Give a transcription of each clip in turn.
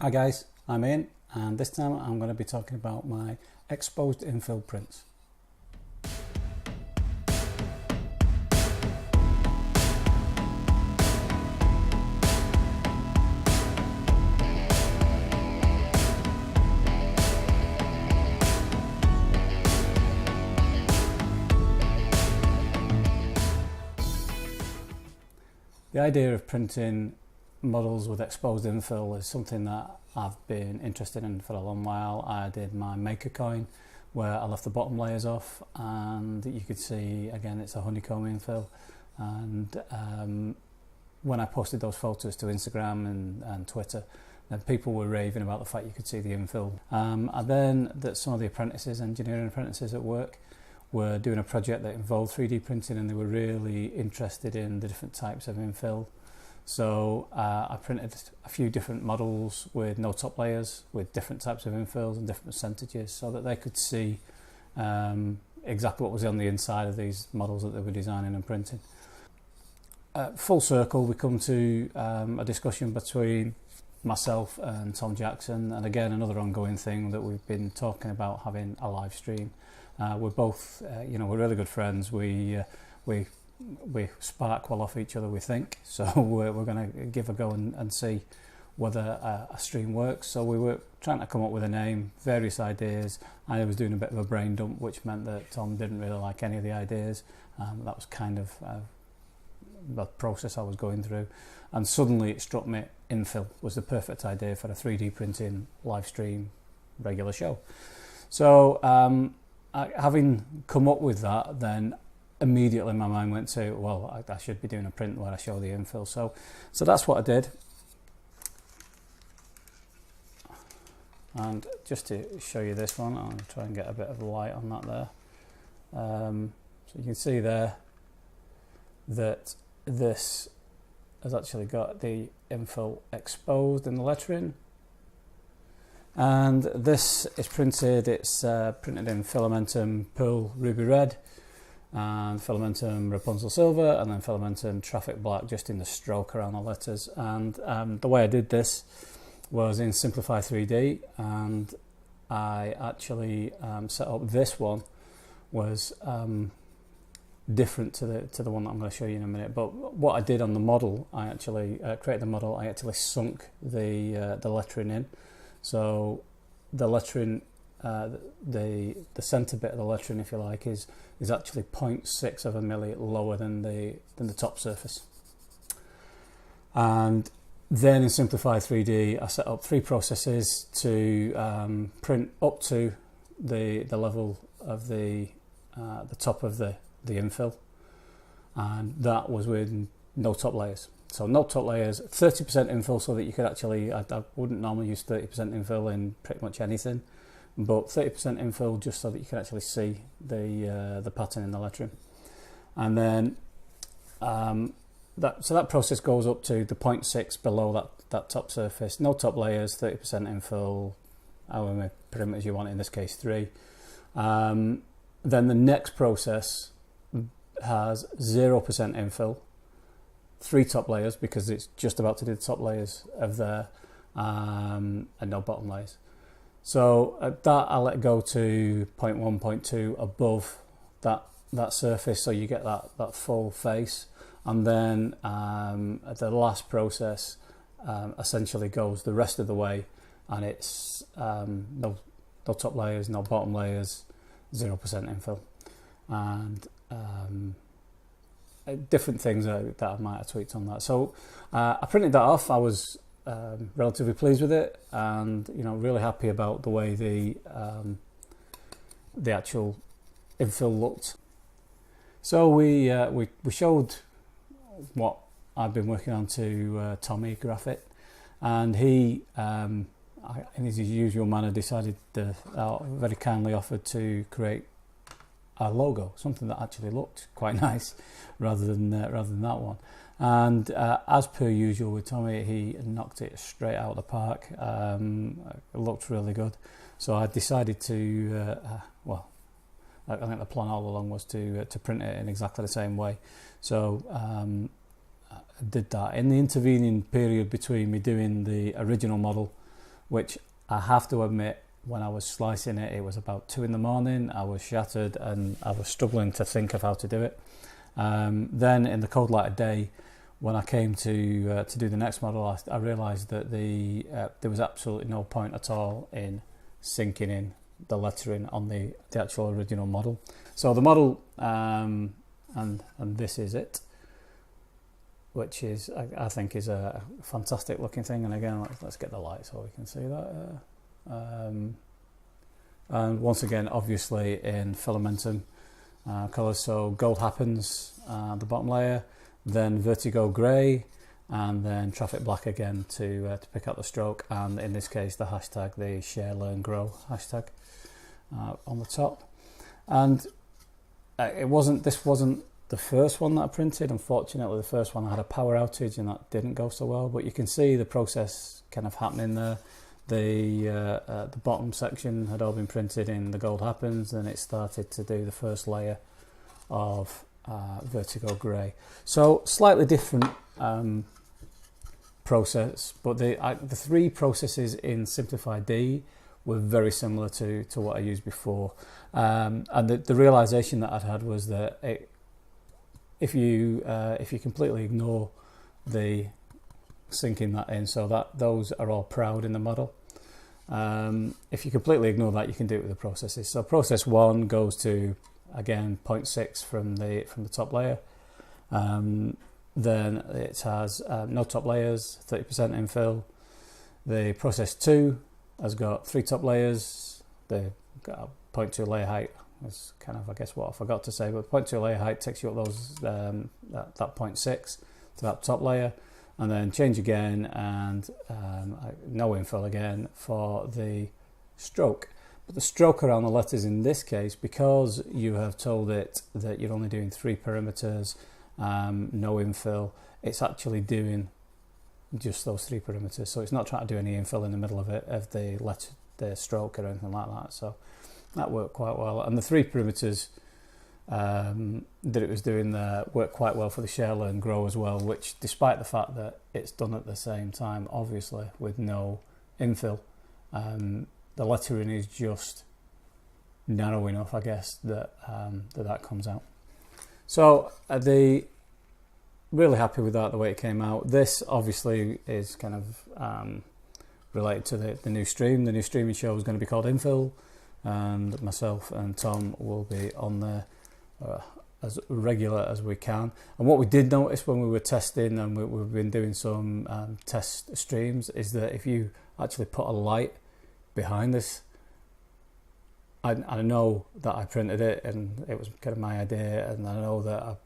Hi guys, I'm Ian, and this time I'm going to be talking about my exposed infill prints. The idea of printing models with exposed infill is something that I've been interested in for a long while. I did my maker coin where I left the bottom layers off, and you could see again it's a honeycomb infill, and when I posted those photos to Instagram and Twitter, then people were raving about the fact you could see the infill. And then that some of the apprentices, engineering apprentices at work, were doing a project that involved 3D printing, and they were really interested in the different types of infill. So I printed a few different models with no top layers, with different types of infills and different percentages, so that they could see exactly what was on the inside of these models that they were designing and printing. Full circle, we come to a discussion between myself and Tom Jackson, and again another ongoing thing that we've been talking about, having a live stream. We're both, we're really good friends. We spark well off each other, we think. So we're going to give a go and see whether a stream works. So we were trying to come up with a name, various ideas. I was doing a bit of a brain dump, which meant that Tom didn't really like any of the ideas. That was kind of the process I was going through. And suddenly it struck me, infill was the perfect idea for a 3D printing live stream regular show. So having come up with that, then immediately my mind went to, well, I should be doing a print where I show the infill. So that's what I did. And just to show you this one, I'll try and get a bit of light on that there. So you can see there that this has actually got the infill exposed in the lettering. And this is printed, it's printed in Filamentum Pearl Ruby Red, and Filamentum Rapunzel Silver, and then Filamentum Traffic Black just in the stroke around the letters. And the way I did this was in Simplify 3D, and I actually set up this one was different to the one that I'm going to show you in a minute. But what I did on the model, I actually created the model, I actually sunk the lettering in. So the lettering, the centre bit of the lettering, if you like, is actually 0.6 of a milli lower than the top surface. And then in Simplify 3D, I set up 3 processes to print up to the level of the top of the infill, and that was with no top layers. So no top layers, 30% infill, so that you could actually, I wouldn't normally use 30% infill in pretty much anything, but 30% infill just so that you can actually see the pattern in the lettering. And then that process goes up to the 0.6 below that top surface, no top layers, 30% infill, however many perimeters you want, in this case 3. Then the next process has 0% infill, 3 top layers, because it's just about to do the top layers of there, and no bottom layers. So at that I let go to 0.1, 0.2 above that surface, so you get that full face. And then at the last process essentially goes the rest of the way, and it's no top layers, no bottom layers, 0% infill, and different things that I might have tweaked on that. So I printed that off. I was relatively pleased with it, and really happy about the way the actual infill looked. So we showed what I've been working on to Tommy Graphit, and he in his usual manner decided very kindly offered to create a logo, something that actually looked quite nice rather than that one. And as per usual with Tommy, he knocked it straight out of the park. It looked really good, so I decided to I think the plan all along was to print it in exactly the same way. So I did that. In the intervening period between me doing the original model which I have to admit, when I was slicing it, it was about 2 in the morning. I was shattered and I was struggling to think of how to do it. Then in the cold light of day, when I came to do the next model, I realised that there was absolutely no point at all in syncing in the lettering on the actual original model. So the model, and this is it, which is, I think, is a fantastic looking thing. And again, let's get the light so we can see that. And once again, obviously in filamentum colours, so gold happens, the bottom layer, then Vertigo Grey, and then traffic black again to pick up the stroke, and in this case the hashtag, the share learn grow hashtag on the top. And this wasn't the first one that I printed. Unfortunately, the first one I had a power outage and that didn't go so well, but you can see the process kind of happening there. The bottom section had all been printed in the gold happens, and it started to do the first layer of Vertigo Grey. So slightly different process, but the 3 processes in Simplified D were very similar to what I used before. And the realization that I'd had was that if you completely ignore the syncing that in, so that those are all proud in the model. If you completely ignore that, you can do it with the processes. So process 1 goes to, again, 0.6 from the top layer. Then it has no top layers, 30% infill. The process 2 has got 3 top layers. They've got a 0.2 layer height. That's kind of, I guess, what I forgot to say, but 0.2 layer height takes you up those that 0.6 to that top layer, and then change again, and no infill again for the stroke. But the stroke around the letters in this case, because you have told it that you're only doing 3 perimeters, no infill, it's actually doing just those 3 perimeters. So it's not trying to do any infill in the middle of it, of the stroke or anything like that. So that worked quite well. And the 3 perimeters that it was doing there worked quite well for the share learn grow as well, which, despite the fact that it's done at the same time, obviously with no infill, the lettering is just narrow enough, I guess, that that comes out. So really happy with that, the way it came out. This obviously is kind of related to the new stream. The new streaming show is going to be called Infill, and myself and Tom will be on there as regular as we can. And what we did notice when we were testing, and we've been doing some test streams, is that if you actually put a light behind this, I know that I printed it and it was kind of my idea, and I know that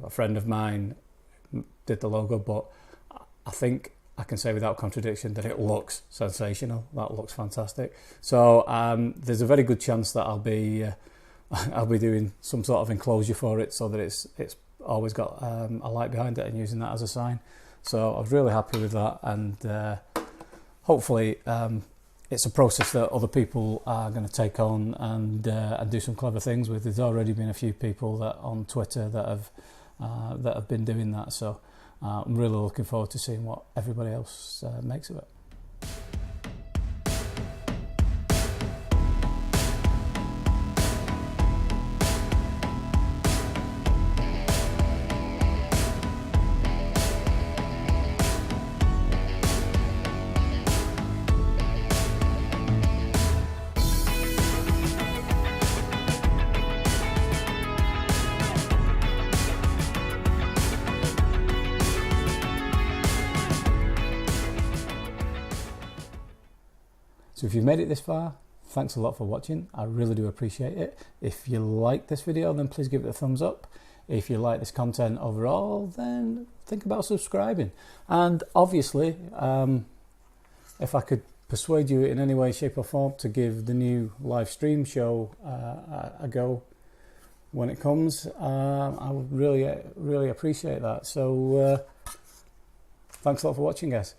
a friend of mine did the logo, but I think I can say without contradiction that it looks sensational. That looks fantastic. So there's a very good chance that I'll be doing some sort of enclosure for it, so that it's always got a light behind it, and using that as a sign. So I was really happy with that, and hopefully it's a process that other people are going to take on and do some clever things with. There's already been a few people that on Twitter that have been doing that. So I'm really looking forward to seeing what everybody else makes of it. So if you've made it this far, thanks a lot for watching. I really do appreciate it. If you like this video, then please give it a thumbs up. If you like this content overall, then think about subscribing. And obviously, if I could persuade you in any way, shape or form to give the new live stream show a go when it comes, I would really appreciate that. So thanks a lot for watching, guys.